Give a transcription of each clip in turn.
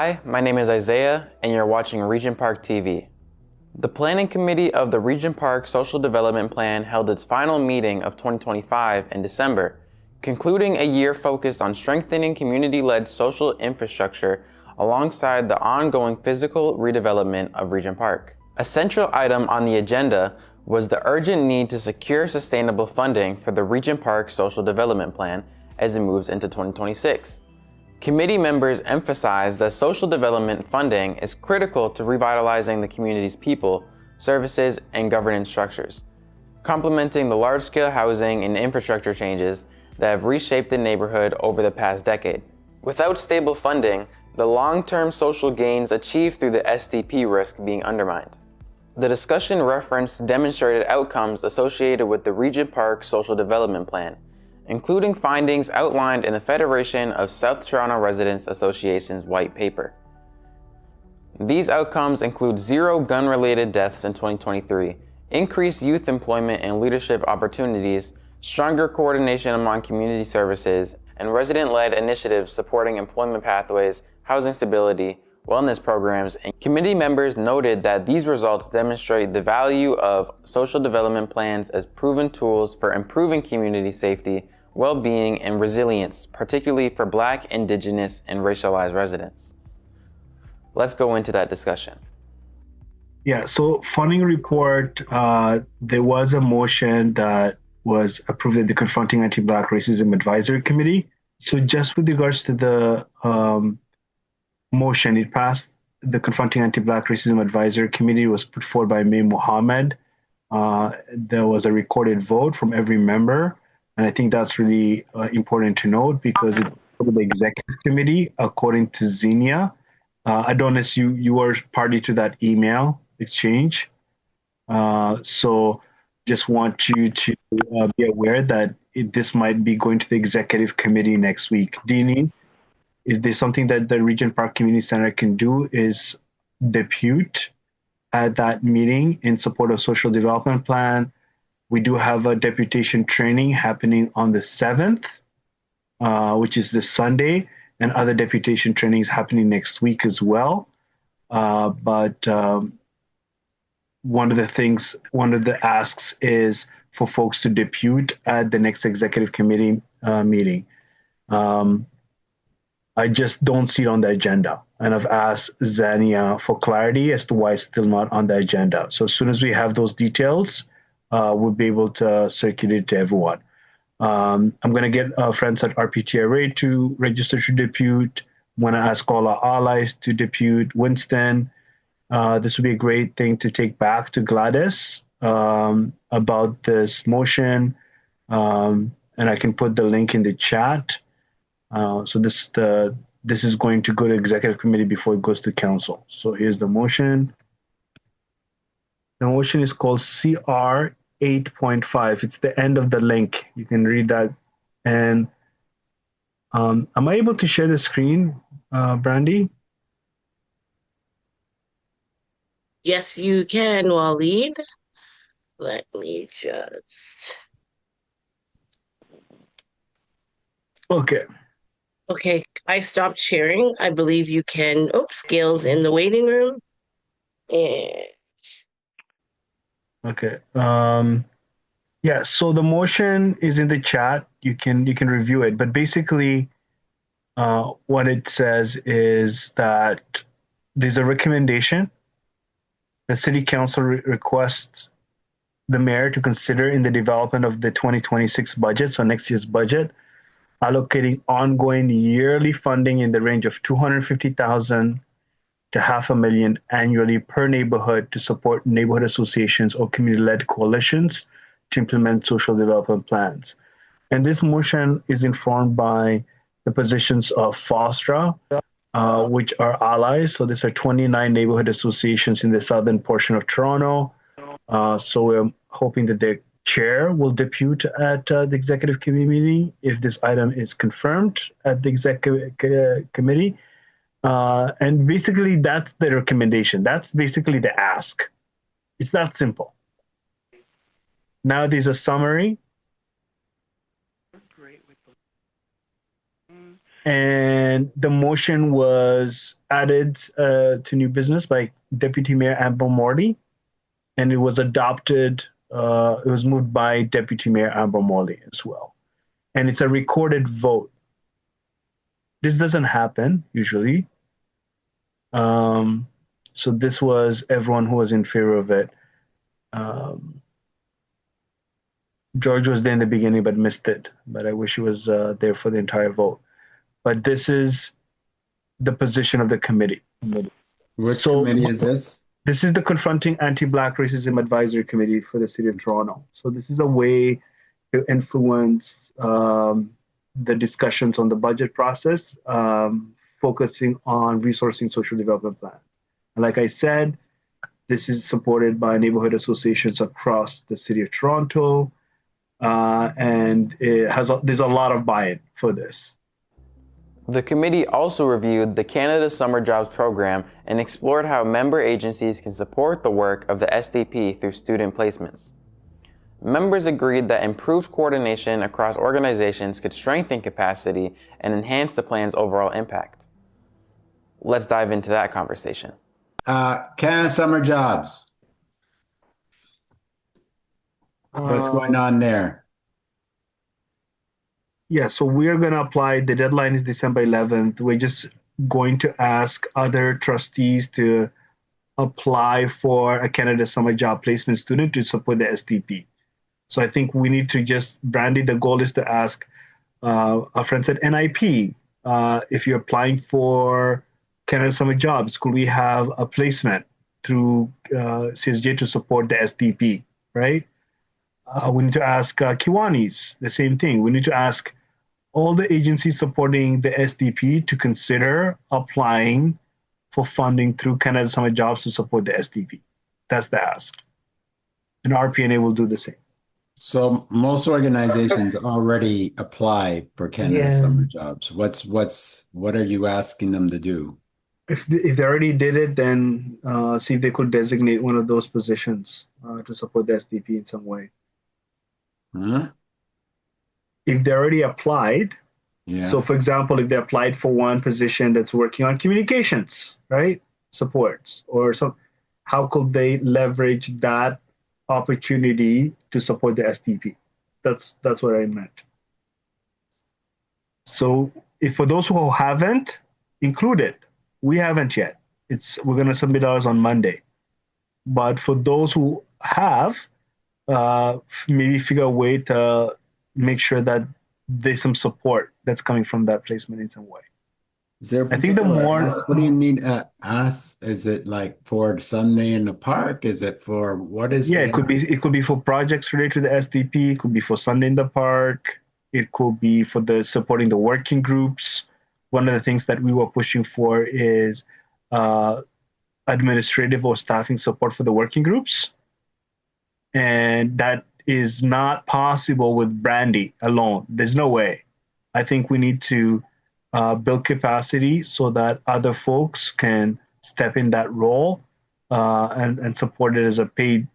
Hi, my name is Isaiah, and you're watching Regent Park TV. The Planning Committee of the Regent Park Social Development Plan held its final meeting of 2025 in December, concluding a year focused on strengthening community-led social infrastructure alongside the ongoing physical redevelopment of Regent Park. A central item on the agenda was the urgent need to secure sustainable funding for the Regent Park Social Development Plan as it moves into 2026. Committee members emphasized that social development funding is critical to revitalizing the community's people, services, and governance structures, complementing the large-scale housing and infrastructure changes that have reshaped the neighborhood over the past decade. Without stable funding, the long-term social gains achieved through the SDP risk being undermined. The discussion referenced demonstrated outcomes associated with the Regent Park Social Development Plan, including findings outlined in the Federation of South Toronto Residents Association's white paper. These outcomes include 0 gun-related deaths in 2023, increased youth employment and leadership opportunities, stronger coordination among community services, and resident-led initiatives supporting employment pathways, housing stability, wellness programs, and committee members noted that these results demonstrate the value of social development plans as proven tools for improving community safety, well-being, and resilience, particularly for Black, Indigenous, and racialized residents. Let's go into that discussion. Yeah, so funding report, there was a motion that was approved at the Confronting Anti-Black Racism Advisory Committee. So just with regards to the motion, it passed the Confronting Anti-Black Racism Advisory Committee, was put forward by May Mohammed. There was a recorded vote from every member. And I think that's really important to note because it's the executive committee, according to Xenia. Adonis, you were party to that email exchange. So just want you to be aware that this might be going to the executive committee next week. Dini, if there's something that the Regent Park Community Center can do is depute at that meeting in support of social development plan. We do have a deputation training happening on the 7th, which is this Sunday, and other deputation trainings happening next week as well. But one of the asks is for folks to depute at the next executive committee meeting. I just don't see it on the agenda. And I've asked Zania for clarity as to why it's still not on the agenda. So as soon as we have those details, we'll be able to circulate to everyone. I'm going to get friends at rptv to register to depute. I'm going to ask all our allies to depute. Winston, this would be a great thing to take back to Gladys about this motion. And I can put the link in the chat. So this is going to go to executive committee before it goes to council. So here's the motion. The motion is called CR 8.5. It's the end of the link. You can read that. And am I able to share the screen, Brandy? Yes, you can, Waleed. Let me just... Okay. Okay, I stopped sharing. I believe you can... Oops, Gail's in the waiting room. And... Okay. Yeah, so the motion is in the chat. You can review it. But basically, what it says is that there's a recommendation. The City Council requests the mayor to consider in the development of the 2026 budget, so next year's budget, allocating ongoing yearly funding in the range of $250,000 to $500,000 annually per neighborhood to support neighborhood associations or community-led coalitions to implement social development plans. And this motion is informed by the positions of FOSTRA, which are allies. So these are 29 neighborhood associations in the southern portion of Toronto. So we're hoping that the chair will depute at the executive committee meeting if this item is confirmed at the executive committee. And basically, that's the recommendation. That's basically the ask. It's that simple. Now there's a summary. And the motion was added to new business by Deputy Mayor Amber Morley, and it was adopted. It was moved by Deputy Mayor Amber Morley as well. And it's a recorded vote. This doesn't happen usually. So this was everyone who was in favor of it. George was there in the beginning but missed it. But I wish he was there for the entire vote. But this is the position of the committee. Which committee is this? This is the Confronting Anti-Black Racism Advisory Committee for the City of Toronto. So this is a way to influence the discussions on the budget process, focusing on resourcing social development plans. And like I said, this is supported by neighborhood associations across the City of Toronto, and there's a lot of buy-in for this. The committee also reviewed the Canada Summer Jobs Program and explored how member agencies can support the work of the SDP through student placements. Members agreed that improved coordination across organizations could strengthen capacity and enhance the plan's overall impact. Let's dive into that conversation. Canada Summer Jobs. What's going on there? Yeah, so we're going to apply. The deadline is December 11th. We're just going to ask other trustees to apply for a Canada Summer Job Placement student to support the SDP. So I think we need to just, Brandy, the goal is to ask our friends at NIP, if you're applying for Canada Summer Jobs, could we have a placement through CSJ to support the SDP, right? We need to ask Kiwanis, the same thing. We need to ask all the agencies supporting the SDP to consider applying for funding through Canada Summer Jobs to support the SDP. That's the ask. And RPNA will do the same. So most organizations already apply for Canada Summer Jobs. What are you asking them to do? If they already did it, then see if they could designate one of those positions to support the SDP in some way. Huh? If they already applied, so for example, if they applied for one position that's working on communications, right, supports, or some, how could they leverage that opportunity to support the SDP? That's what I meant. So if for those who haven't included, we haven't yet. We're going to submit ours on Monday. But for those who have, maybe figure a way to make sure that there's some support that's coming from that placement in some way. Is there I think the more what do you mean ask? Is it like for Sunday in the park? Is it for what is it could be for projects related to the SDP, it could be for Sunday in the park, it could be for the supporting the working groups. One of the things that we were pushing for is administrative or staffing support for the working groups. And that is not possible with Brandy alone. There's no way. I think we need to build capacity so that other folks can step in that role and support it as a paid,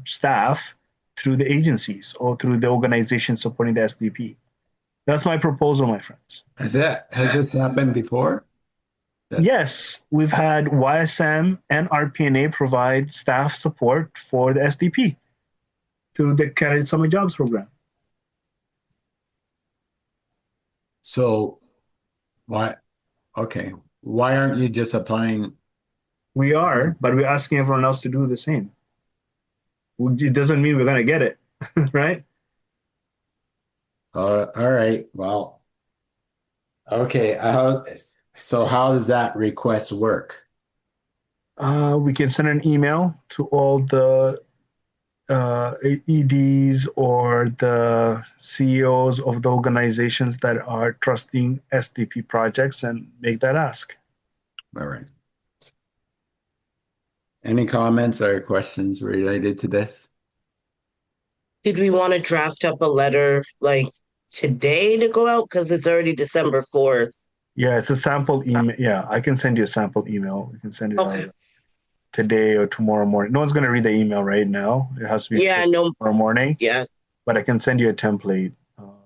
staff through the agencies or through the organization supporting the SDP. That's my proposal, my friends. Has this happened before? Yes, we've had YSM and RPNA provide staff support for the SDP through the Canada Summer Jobs Program. So why aren't you just applying? We are, but we're asking everyone else to do the same. It doesn't mean we're going to get it, right? All right. Well, okay. So how does that request work? We can send an email to all the EDs or the CEOs of the organizations that are trusting SDP projects and make that ask. All right. Any comments or questions related to this? Did we want to draft up a letter like today to go out? Because it's already December 4th. Yeah, it's a sample email. Yeah, I can send you a sample email. We can send it out today or tomorrow morning. No one's going to read the email right now. It has to be tomorrow morning. Yeah. But I can send you a template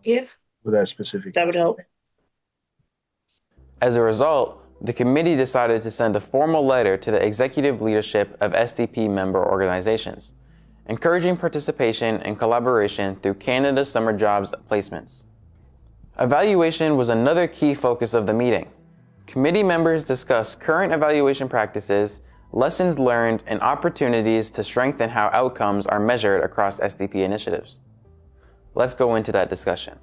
with that specific. That would help. As a result, the committee decided to send a formal letter to the executive leadership of SDP member organizations, encouraging participation and collaboration through Canada Summer Jobs placements. Evaluation was another key focus of the meeting. Committee members discussed current evaluation practices, lessons learned, and opportunities to strengthen how outcomes are measured across SDP initiatives. Let's go into that discussion.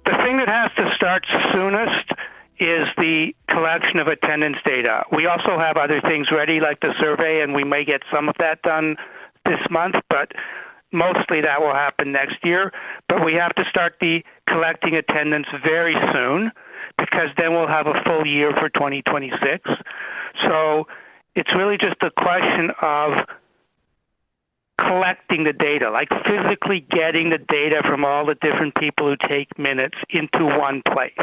The thing that has to start soonest is the collection of attendance data. We also have other things ready, like the survey, and we may get some of that done this month, but mostly that will happen next year. But we have to start the collecting attendance very soon, because then we'll have a full year for 2026. So it's really just a question of collecting the data, like physically getting the data from all the different people who take minutes into one place.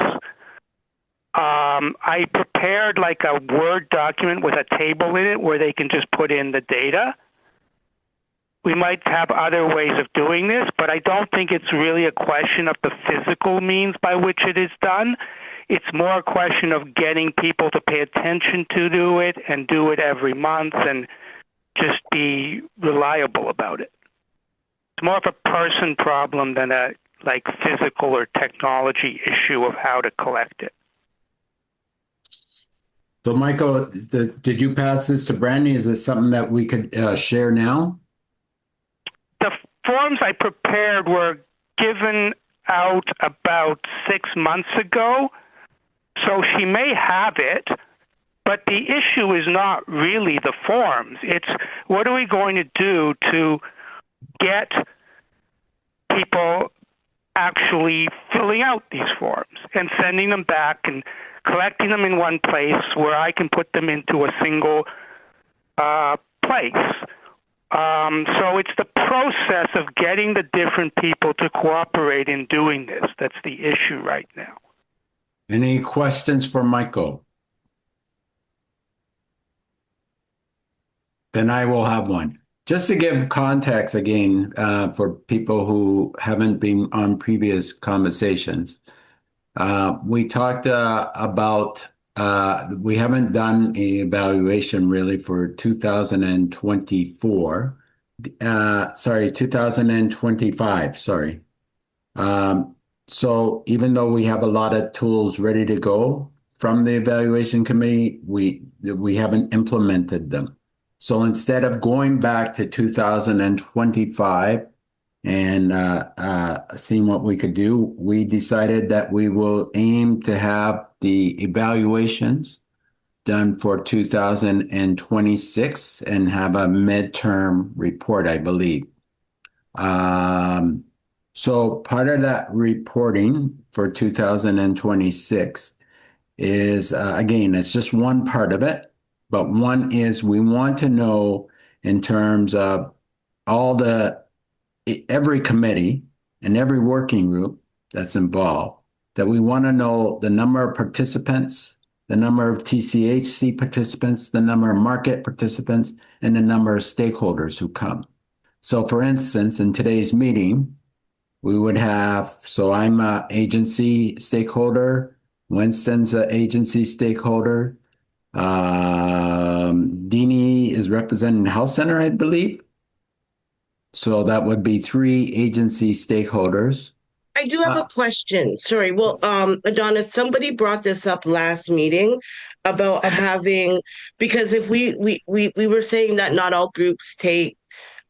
I prepared like a Word document with a table in it where they can just put in the data. We might have other ways of doing this, but I don't think it's really a question of the physical means by which it is done. It's more a question of getting people to pay attention to do it and do it every month and just be reliable about it. It's more of a person problem than a like physical or technology issue of how to collect it. So, Michael, did you pass this to Brandy? Is this something that we could share now? The forms I prepared were given out about 6 months ago, so she may have it, but the issue is not really the forms. It's what are we going to do to get people actually filling out these forms and sending them back and collecting them in one place where I can put them into a single place. So it's the process of getting the different people to cooperate in doing this that's the issue right now. Any questions for Michael? Then I will have one. Just to give context again for people who haven't been on previous conversations, we talked about we haven't done an evaluation really for 2024. 2025, sorry. So even though we have a lot of tools ready to go from the evaluation committee, we haven't implemented them. So instead of going back to 2025 and seeing what we could do, we decided that we will aim to have the evaluations done for 2026 and have a midterm report, I believe. So part of that reporting for 2026 is, again, it's just one part of it, but one is we want to know in terms of every committee and every working group that's involved, that we want to know the number of participants, the number of TCHC participants, the number of market participants, and the number of stakeholders who come. So for instance, in today's meeting, we would have, so I'm an agency stakeholder, Winston's an agency stakeholder, Deanie is representing the Health Center, I believe. So that would be 3 agency stakeholders. I do have a question. Sorry. Well, Adonis, somebody brought this up last meeting about having, because if we were saying that not all groups take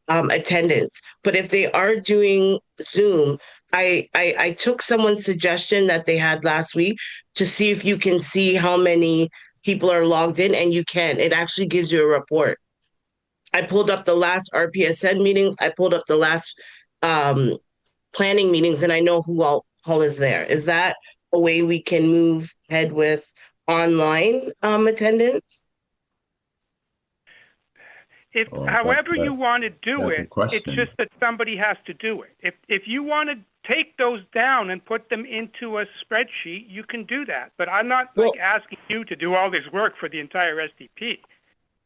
attendance, but if they are doing Zoom, I took someone's suggestion that they had last week to see if you can see how many people are logged in, and you can. It actually gives you a report. I pulled up the last RPSN meetings. I pulled up the last planning meetings, and I know who all is there. Is that a way we can move ahead with online attendance? However you want to do it, it's just that somebody has to do it. If you want to take those down and put them into a spreadsheet, you can do that. But I'm not asking you to do all this work for the entire SDP.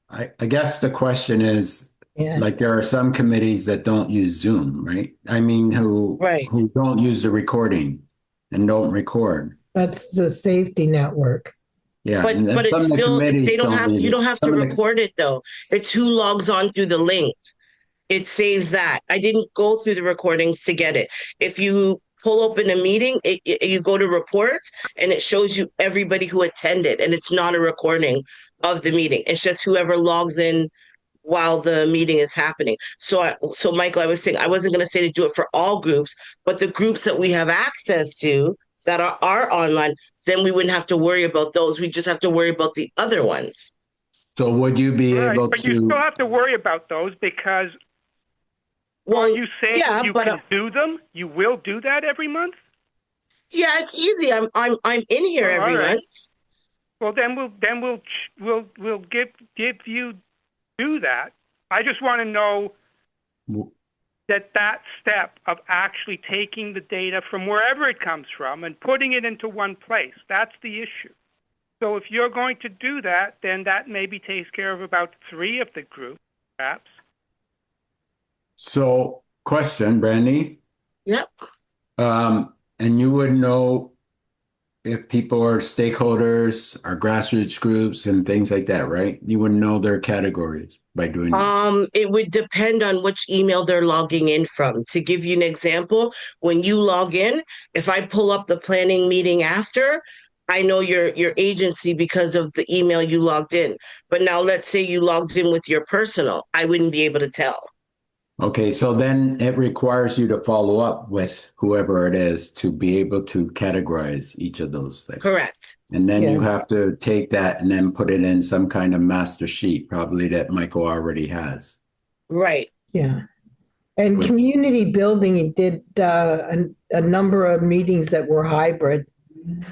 I guess the question is, like there are some committees that don't use Zoom, right? I mean, who don't use the recording and don't record. That's the safety network. Yeah, But and then but some it's of the still they committees don't don't have need you it. don't have to Some of the record it though. It's who logs on through the link. It saves that. I didn't go through the recordings to get it. If you pull open a meeting, you go to reports and it shows you everybody who attended, and it's not a recording of the meeting. It's just whoever logs in while the meeting is happening. So Michael, I was saying I wasn't going to say to do it for all groups, but the groups that we have access to that are online, then we wouldn't have to worry about those. We just have to worry about the other ones. So would you be Right, able but you still to? have to worry about those because Well, are you saying yeah, you but can do them? You will do that every month? yeah, it's easy. I'm in here All every right. month. Well, then we'll give you do that. I just want to know that step of actually taking the data from wherever it comes from and putting it into one place. That's the issue. So if you're going to do that, then that maybe takes care of about 3 of the group, perhaps. So, question, Brandy. Yep. And you would know if people are stakeholders or grassroots groups and things like that, right? You would know their categories by doing that. It would depend on which email they're logging in from. To give you an example, when you log in, if I pull up the planning meeting after, I know your agency because of the email you logged in. But now let's say you logged in with your personal, I wouldn't be able to tell. Okay, so then it requires you to follow up with whoever it is to be able to categorize each of those things. Correct. And then you Yeah. have to take that and then put it in some kind of master sheet, probably that Michael already has. Right. Yeah. And Which- community building did a number of meetings that were hybrid,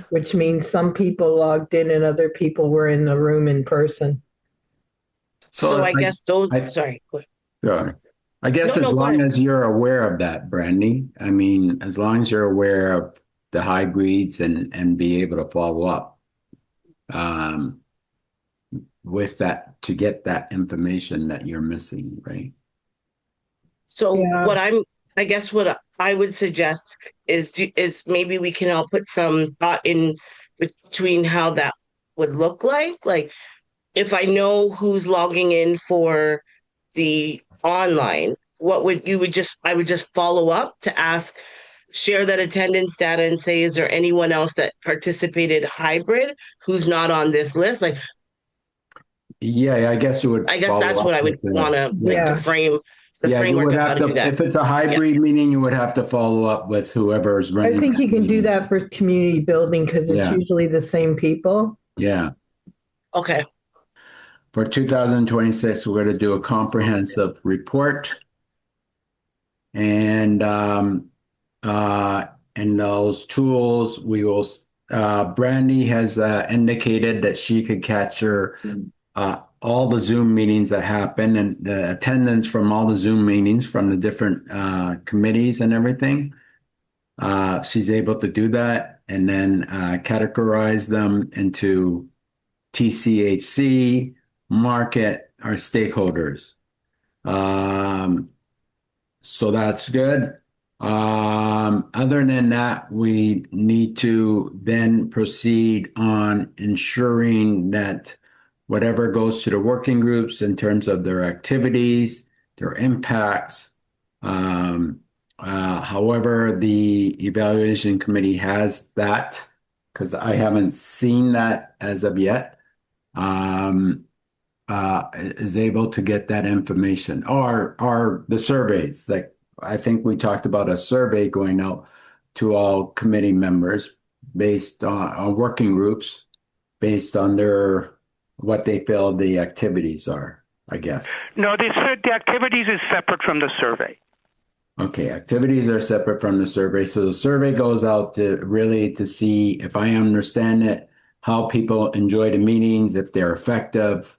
which means some people logged in and other people were in the room in person. So I guess those, sorry. Go ahead. Sure. I guess No, as go long ahead. as you're aware of that, Brandy, I mean, as long as you're aware of the hybrids and be able to follow up with that to get that information that you're missing, right? So Yeah. I guess what I would suggest is maybe we can all put some thought in between how that would look like. Like if I know who's logging in for the online, I would just follow up to ask, share that attendance data and say, is there anyone else that participated hybrid who's not on this list? Like, Yeah, I guess you would I guess follow that's up what I would with the, want to like Yeah. to frame the yeah, you framework would of how have to do to, that. if it's a hybrid meeting, you would have to follow up with whoever is running. I think you can do meeting. that for community building because it's Yeah. usually the same people. Yeah. Okay. For 2026, we're going to do a comprehensive report. And in those tools, we will, Brandy has indicated that she could capture all the Zoom meetings that happen and the attendance from all the Zoom meetings from the different committees and everything. She's able to do that and then categorize them into TCHC, market, or stakeholders. So that's good. Other than that, we need to then proceed on ensuring that whatever goes to the working groups in terms of their activities, their impacts. However, the evaluation committee has that because I haven't seen that as of yet. Is able to get that information or the surveys. Like I think we talked about a survey going out to all committee members based on working groups based on what they feel the activities are, I guess. No, the activities is separate from the survey. Okay, activities are separate from the survey. So the survey goes out to see if I understand it, how people enjoy the meetings, if they're effective.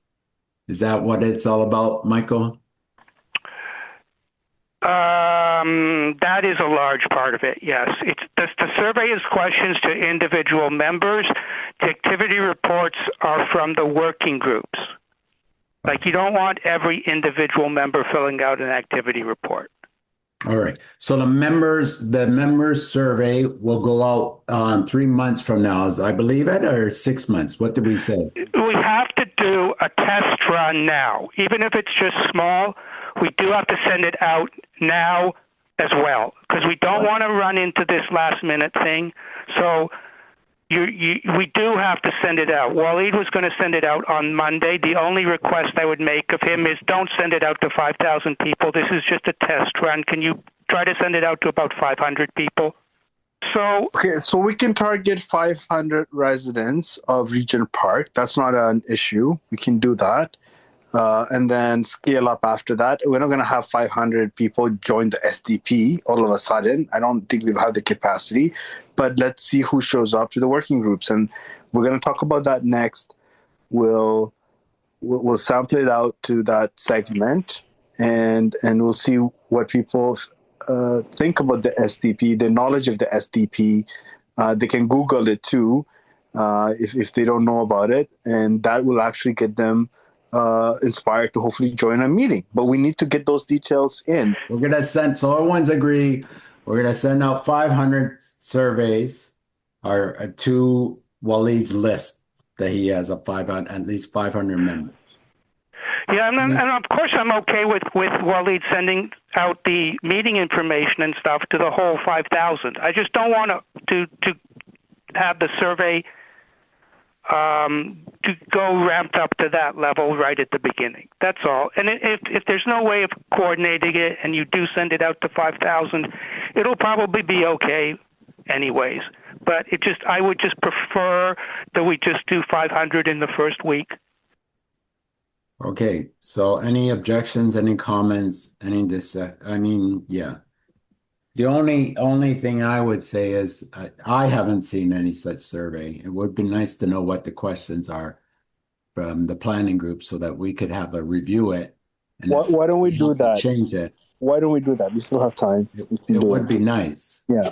Is that what it's all about, Michael? That is a large part of it, yes. The survey is questions to individual members. The activity reports are from the working groups. Like you don't want every individual member filling out an activity report. All right. So the members survey will go out 3 months from now, I believe it, or 6 months. What did we say? We have to do a test run now, even if it's just small. We do have to send it out now as well, because we don't want to run into this last minute thing. So we do have to send it out. Waleed was going to send it out on Monday. The only request I would make of him is don't send it out to 5,000 people. This is just a test run. Can you try to send it out to about 500 people? So Okay, so we can target 500 residents of Regent Park. That's not an issue. We can do that. And then scale up after that. We're not going to have 500 people join the SDP all of a sudden. I don't think we'll have the capacity, but let's see who shows up to the working groups. And we're going to talk about that next. We'll sample it out to that segment, and we'll see what people think about the SDP, the knowledge of the SDP. They can Google it too if they don't know about it, and that will actually get them inspired to hopefully join a meeting. But we need to get those details in. We're going to send, so everyone's agree, we're going to send out 500 surveys or to Waleed's list that he has at least 500 members. yeah, and of course I'm okay with Waleed sending out the meeting information and stuff to the whole 5,000. I just don't want to have the survey to go ramped up to that level right at the beginning. That's all. And if there's no way of coordinating it and you do send it out to 5,000, it'll probably be okay anyways. But I would just prefer that we just do 500 in the first week. Okay, so any objections, any comments, yeah. The only thing I would say is I haven't seen any such survey. It would be nice to know what the questions are from the planning group so that we could have a review it. And Why don't we do that? Change it. Why don't we do that? We still have time. It would be nice. Yeah.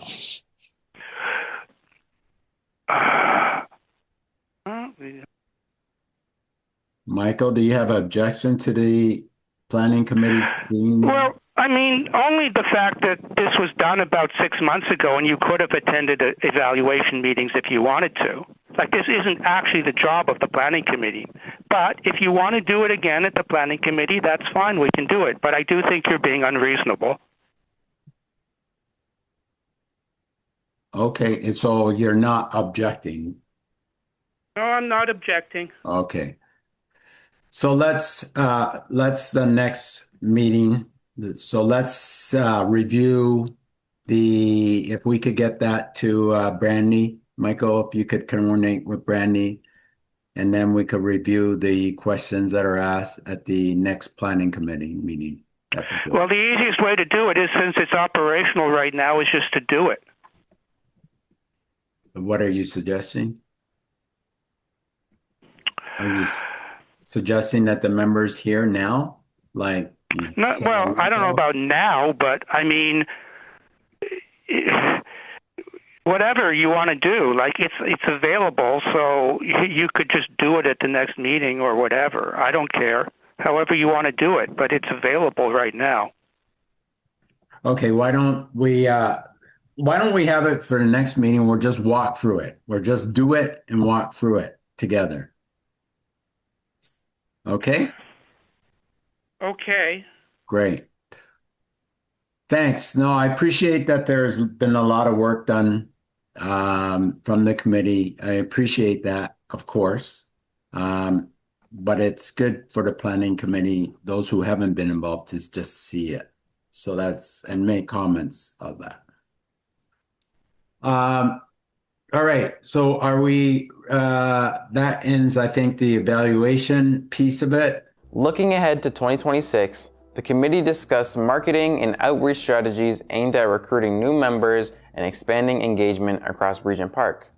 Michael, do you have an objection to the planning committee seeing? Well, I mean, only the fact that this was done about 6 months ago and you could have attended evaluation meetings if you wanted to. Like, this isn't actually the job of the planning committee. But if you want to do it again at the planning committee, that's fine. We can do it. But I do think you're being unreasonable. Okay, so you're not objecting. No, I'm not objecting. Okay. So let's the next meeting. So let's review if we could get that to Brandy. Michael, if you could coordinate with Brandy, and then we could review the questions that are asked at the next planning committee meeting. Well, the easiest way to do it is, since it's operational right now, is just to do it. What are you suggesting? Are you suggesting that the members here now, like? No, well, I don't know about now, but I mean, whatever you want to do, like it's available, so you could just do it at the next meeting or whatever. I don't care. However you want to do it, but it's available right now. Okay, why don't we have it for the next meeting? We'll just walk through it. We'll just do it and walk through it together. Okay? Okay. Great. Thanks. No, I appreciate that there's been a lot of work done from the committee. I appreciate that, of course. But it's good for the planning committee, those who haven't been involved, to just see it. So and make comments of that. All right. So are we, that ends, I think, the evaluation piece of it. Looking ahead to 2026, the committee discussed marketing and outreach strategies aimed at recruiting new members and expanding engagement across Regent Park.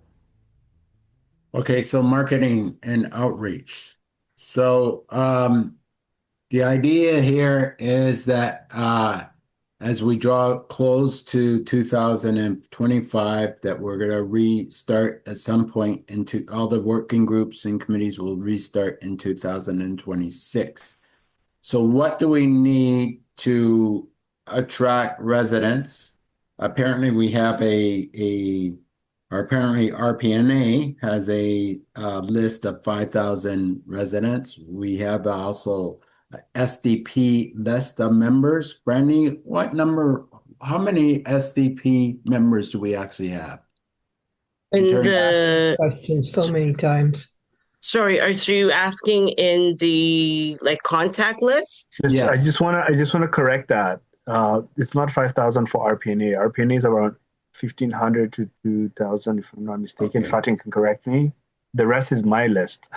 Okay, so marketing and outreach. So the idea here is that as we draw close to 2025, that we're going to restart at some point into all the working groups and committees will restart in 2026. So what do we need to attract residents. Apparently, we have or apparently RPNA has a list of 5,000 residents. We have also a SDP list of members. Brandy, how many SDP members do we actually have? In terms- the Question so many times. sorry, are you asking in the like contact list? I Yes. just wanna correct that. It's not 5,000 for RPNA. RPNA is around 1,500 to 2,000, if I'm not mistaken. Okay. Fatin can correct me. The rest is my list.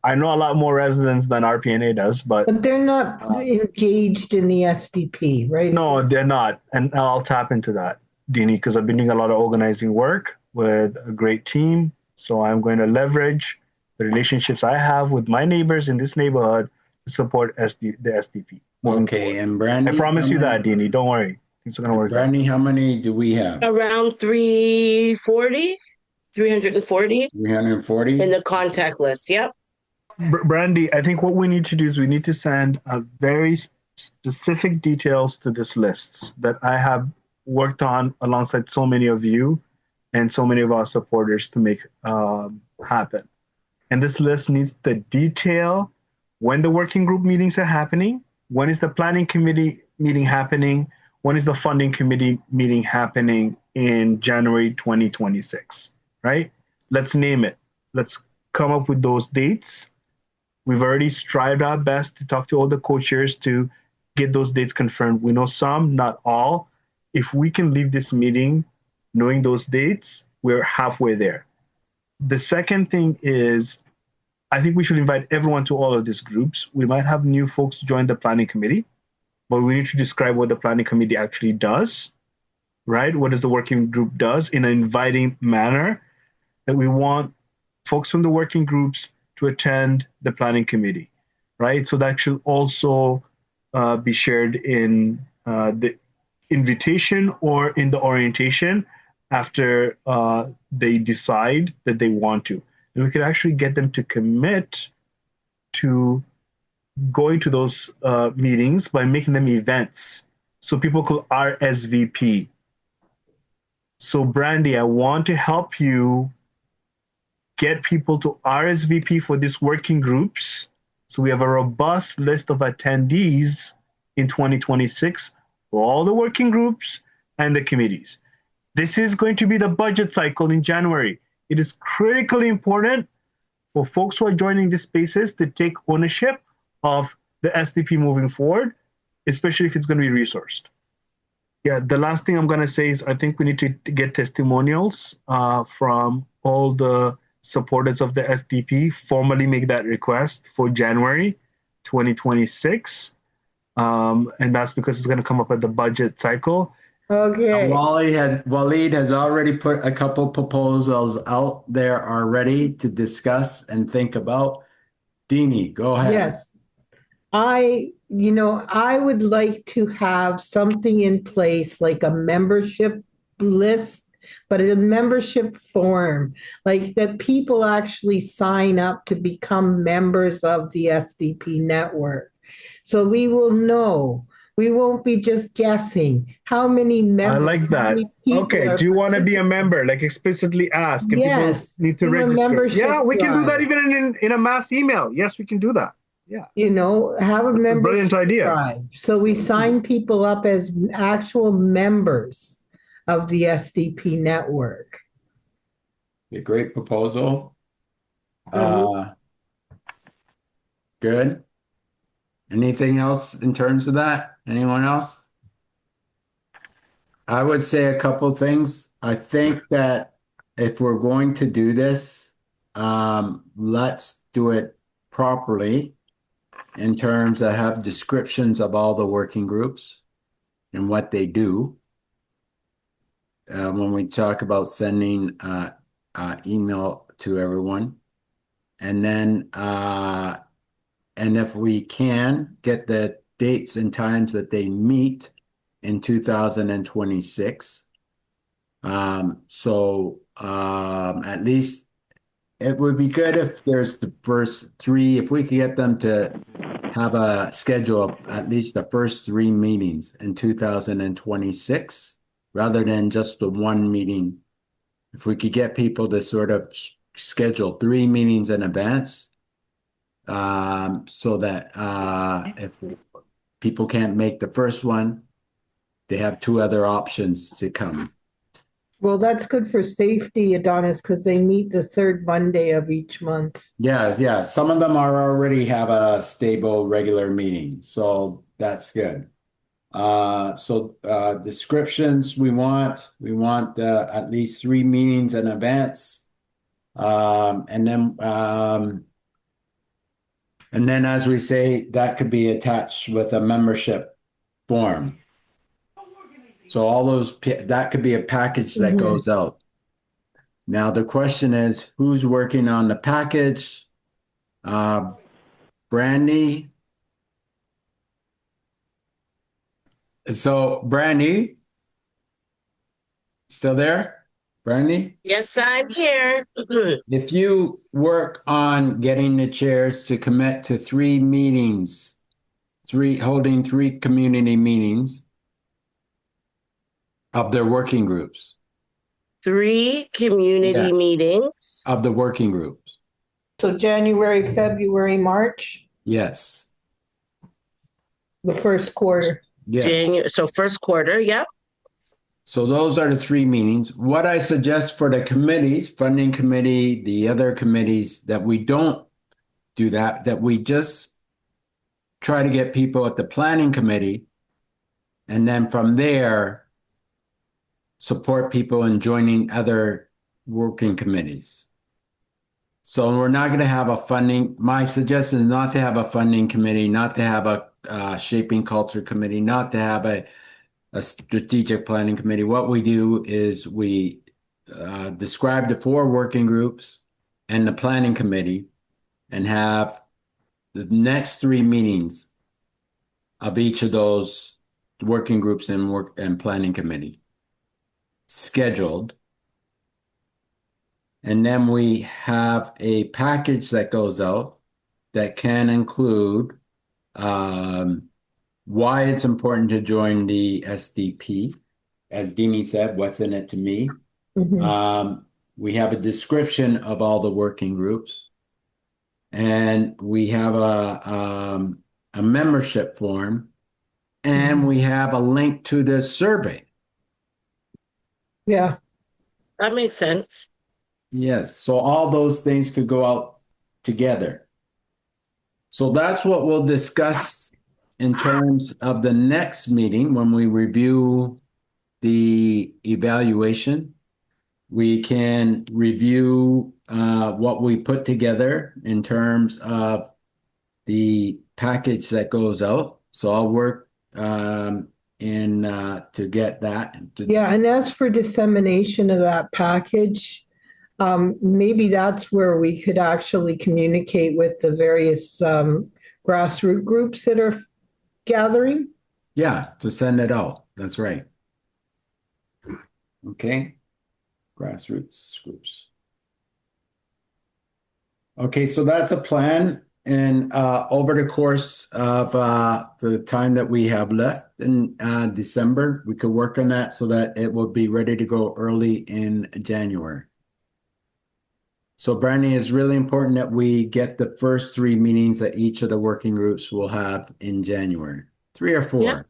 I know a lot more residents than RPNA does, but But they're not engaged in the SDP, right? no, they're not. And I'll tap into that, Dini, because I've been doing a lot of organizing work with a great team. So I'm going to leverage the relationships I have with my neighbors in this neighborhood to support the SDP. Okay, Forward. and Brandy, I promise you that, Dini. Don't worry. Things are going to work out. Brandy, how many do we have? Around 340, 340 340? in the contact list. Yep. Brandy, I think what we need to do is we need to send a very specific details to this list that I have worked on alongside so many of you and so many of our supporters to make happen. And this list needs the detail when the working group meetings are happening, when is the planning committee meeting happening, when is the funding committee meeting happening in January 2026, right? Let's name it. Let's come up with those dates. We've already strived our best to talk to all the co-chairs to get those dates confirmed. We know some, not all. If we can leave this meeting knowing those dates, we're halfway there. The second thing is, I think we should invite everyone to all of these groups. We might have new folks join the planning committee, but we need to describe what the planning committee actually does, right? What does the working group does in an inviting manner, that we want folks from the working groups to attend the planning committee, right? So that should also be shared in the invitation or in the orientation after they decide that they want to. And we could actually get them to commit to going to those meetings by making them events. So people could RSVP. So Brandy, I want to help you get people to RSVP for these working groups. So we have a robust list of attendees in 2026 for all the working groups and the committees. This is going to be the budget cycle in January. It is critically important for folks who are joining these spaces to take ownership of the SDP moving forward, especially if it's going to be resourced. Yeah, the last thing I'm going to say is I think we need to get testimonials from all the supporters of the SDP, formally make that request for January 2026. And that's because it's going to come up at the budget cycle. Okay. Waleed has already put a couple proposals out there already to discuss and think about. Dini, go ahead. Yes. I would like to have something in place like a membership list, but a membership form, like that people actually sign up to become members of the SDP network. So we will know. We won't be just guessing how many members. I like that. Okay, do you want to be a member? Like explicitly ask. And yes. People need to register. Yeah, we can do that even in a mass email. Yes, we can do that. Yeah. Have a membership brilliant idea. drive. So we sign people up as actual members of the SDP network. A great proposal. Good. Anything else in terms of that? Anyone else? I would say a couple things. I think that if we're going to do this, let's do it properly in terms of have descriptions of all the working groups and what they do. When we talk about sending email to everyone, and then and if we can get the dates and times that they meet in 2026. So at least it would be good if there's the first three, if we could get them to have a schedule of at least the first 3 meetings in 2026 rather than just the one meeting. If we could get people to sort of schedule 3 meetings in advance, so that if people can't make the first one, they have 2 other options to come. Well, that's good for safety, Adonis, because they meet the third Monday of each month. Yeah. Some of them are already have a stable regular meeting, so that's good. Descriptions we want at least 3 meetings in advance, and then as we say, that could be attached with a membership form. So all those that could be a package that goes out. Now the question is, who's working on the package? Brandy. So Brandy, still there? Brandy? Yes, I'm here. If you work on getting the chairs to commit to 3 meetings, holding 3 community meetings of their working groups. 3 community meetings. Of the working groups. So January, February, March, Yes. the first quarter. Yes. So first quarter, yep. So those are the 3 meetings. What I suggest for the committees, funding committee, the other committees, that we don't do that we just try to get people at the planning committee, and then from there, support people in joining other working committees. So we're not going to have a funding, my suggestion is not to have a funding committee, not to have a shaping culture committee, not to have a strategic planning committee. What we do is we describe the 4 working groups and the planning committee, and have the next 3 meetings of each of those working groups and planning committee scheduled. And then we have a package that goes out that can include why it's important to join the SDP. As Dini said, what's in it to me? We have a description of all the working groups, and we have a membership form, and we have a link to the survey. Yeah. That makes sense. Yes, so all those things could go out together. So that's what we'll discuss in terms of the next meeting when we review the evaluation. We can review what we put together in terms of the package that goes out. So I'll work to get that. Yeah, and as for dissemination of that package, maybe that's where we could actually communicate with the various grassroots groups that are gathering. Yeah, to send it out. That's right. Okay. Grassroots groups. Okay, so that's a plan. And over the course of the time that we have left in December, we could work on that so that it will be ready to go early in January. So Brandy, it's really important that we get the first 3 meetings that each of the working groups will have in January. 3 or 4.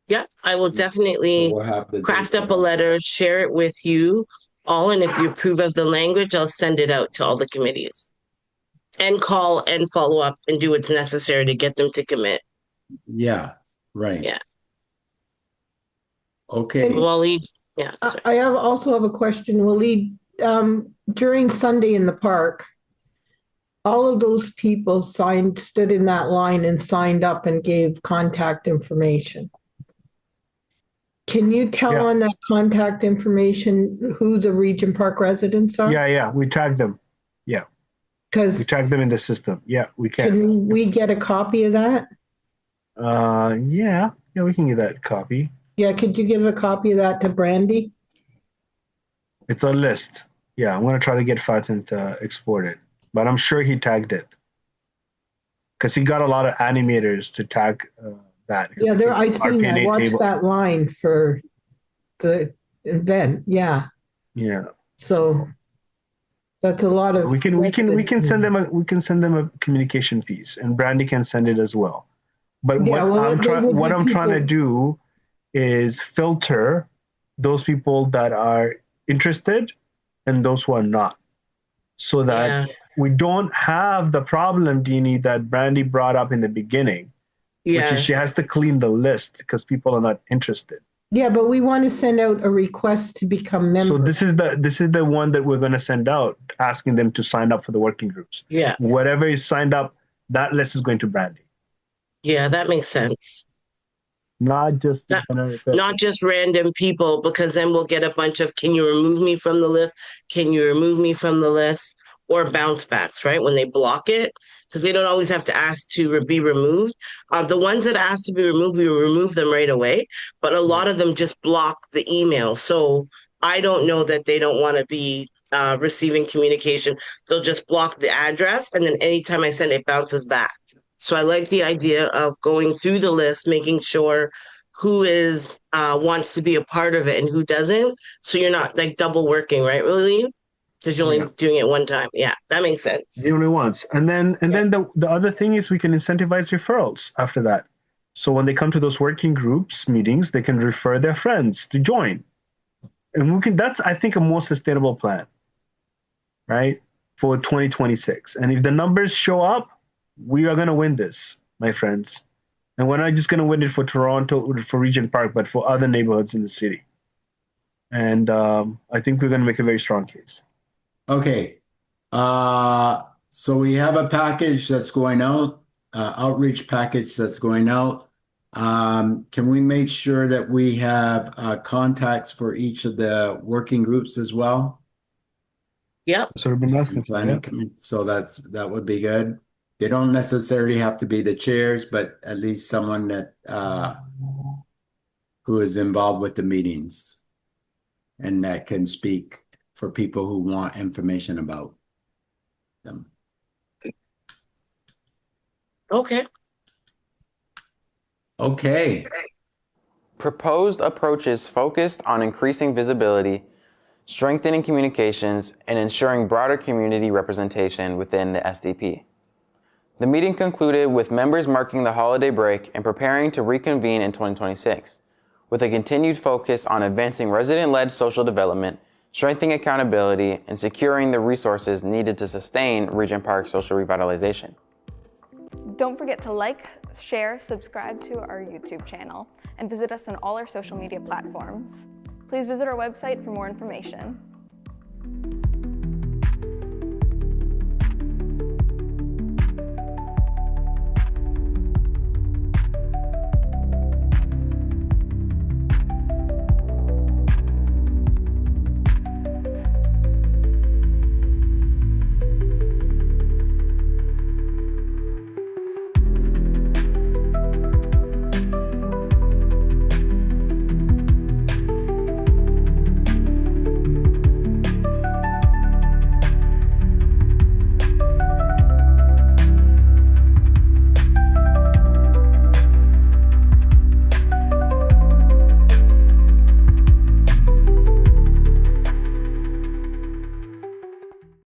Yeah, I will definitely So we'll have the craft dates up a letter, share it with you all, and if you approve of the language, I'll send it out to all the committees. And call and follow up and do what's necessary to get them to commit. Yeah, right. Yeah. Okay. Waleed, yeah. I also have a question, Waleed. During Sunday in the park, all of those people stood in that line and signed up and gave contact information. Can you tell on that contact information who the Regent Park residents are? Yeah, we tagged them. Yeah. Because we tagged them in the system. Yeah, we can. Can we get a copy of that? Yeah, we can get that copy. Yeah, could you give a copy of that to Brandy? It's a list. Yeah, I'm gonna try to get Fatin to export it, but I'm sure he tagged it. because he got a lot of animators to tag that. Yeah, I seen that. I RPNA watched table. that line for the event. Yeah. Yeah. So that's a lot of. We can send them a communication piece, and Brandy can send it as well. But Yeah, what I'm trying to people- do is filter those people that are interested and those who are not, so that we don't have the problem, Deanie, that Brandy brought up in the beginning, which is she has to clean the list because people are not interested. Yeah, but we want to send out a request to become members. So this is the one that we're going to send out, asking them to sign up for the working groups. Yeah. Whatever is signed up, that list is going to Brandy. Yeah, that makes sense. Not just random people, because then we'll get a bunch of, can you remove me from the list? Can you remove me from the list? Or bounce backs, right? When they block it, because they don't always have to ask to be removed. The ones that ask to be removed, we remove them right away. But a lot of them just block the email. So I don't know that they don't want to be receiving communication. They'll just block the address, and then anytime I send it, bounces back. So I like the idea of going through the list, making sure who is wants to be a part of it and who doesn't. So you're not like double working, right, really? Because you're only doing it one time. Yeah, that makes sense. The only once. And then the other thing is we can incentivize referrals after that. So when they come to those working groups meetings, they can refer their friends to join. And that's, I think, a more sustainable plan, right? For 2026. And if the numbers show up, we are going to win this, my friends. And we're not just going to win it for Toronto, for Regent Park, but for other neighborhoods in the city. And I think we're going to make a very strong case. Okay. So we have a package that's going out, outreach package that's going out. Can we make sure that we have contacts for each of the working groups as well? Yep. So we've been asking for that. So that would be good. They don't necessarily have to be the chairs, but at least someone that who is involved with the meetings and that can speak for people who want information about them. Okay. Okay. Proposed approaches focused on increasing visibility, strengthening communications, and ensuring broader community representation within the SDP. The meeting concluded with members marking the holiday break and preparing to reconvene in 2026, with a continued focus on advancing resident-led social development, strengthening accountability, and securing the resources needed to sustain Regent Park social revitalization. Don't forget to like, share, subscribe to our YouTube channel, and visit us on all our social media platforms. Please visit our website for more information.